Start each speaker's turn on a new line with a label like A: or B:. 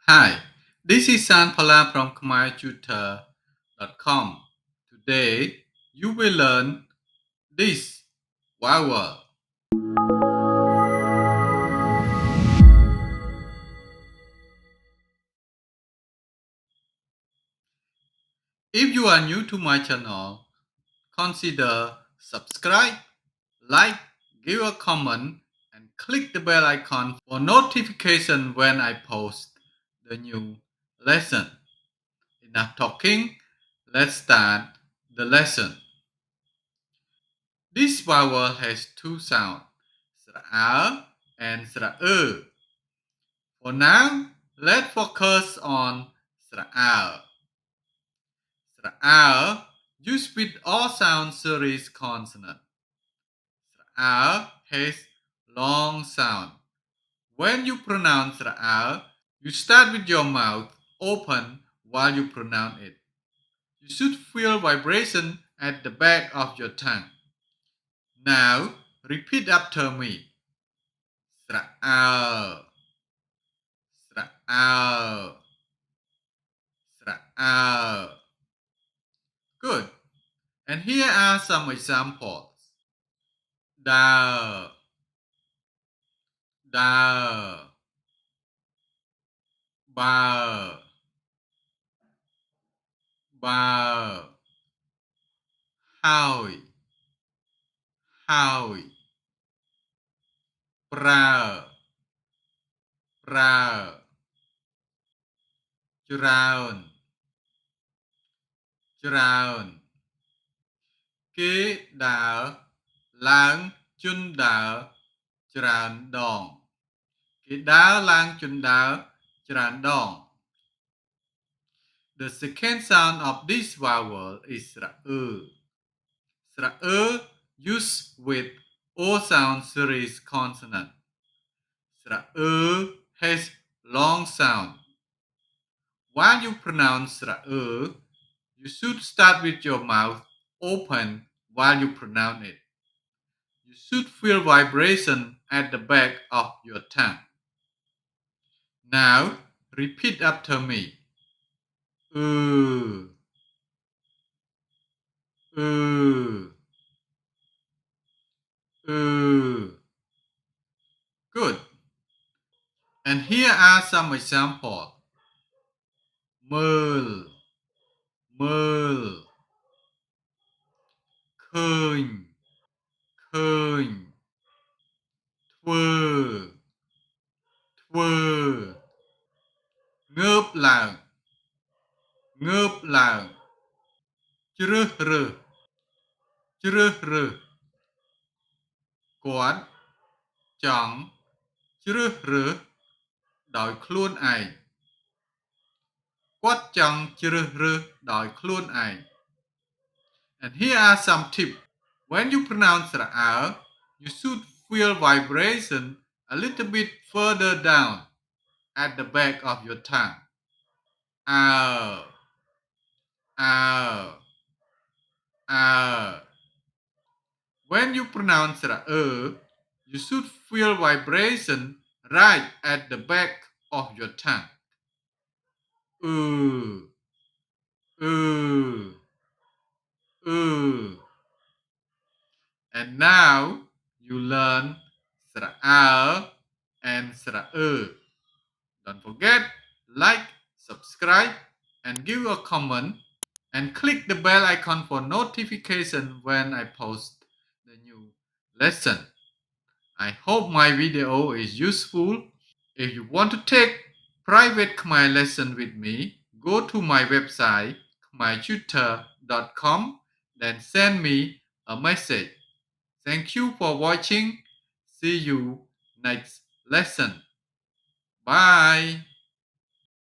A: Hi, this is Phalla from khmertutor.com. Today, you will learn this vowel. If you are new to my channel, consider subscribe, like, give a comment, and click the bell icon for notification when I post the new lesson. Enough talking, let's start the lesson. This vowel has two sounds, sra and sra. For now, let's focus on sra. Sra used with all sound series consonant. Sra has long sound. When you pronounce sra, you start with your mouth open while you pronounce it. You should feel vibration at the back of your tongue. Now, repeat after me. Sra, sra, sra. Good. And here are some examples. Da, da, ba, ba, hỏi, hỏi, pra, pra,ច្រើន,ច្រើន គេដើរឡើងជន់ដើរច្រើនដង គេដើរឡើងជន់ដើរច្រើនដង The second sound of this vowel is sra. Sra used with O sound series consonant. Sra has long sound. While you pronounce sra, you should start with your mouth open while you pronounce it. You should feel vibration at the back of your tongue. Now, repeat after me. Uh, uh, Good. And here are some examples. Merle, merle, khơi, khơi, thưa, thưa, ngớp làng, ngớp làng, chứa rơ, chứa rơ, quán, chọn, chứa rơ, đòi khuôn ai, quát chọn chứa rơ, đòi khuôn ai. And here are some tips. When you pronounce the R, you should feel vibration a little bit further down at the back of your tongue. R, R, R. When you pronounce the you should feel vibration right at the back of your tongue. Uh, uh, uh. And now you learn sra and sra. Don't forget, like, subscribe, and give a comment, and click the bell icon for notification when I post the new lesson. I hope my video is useful. If you want to take private Khmer lesson with me, go to my website khmertutor.com, then send me a message. Thank you for watching. See you next lesson. Bye.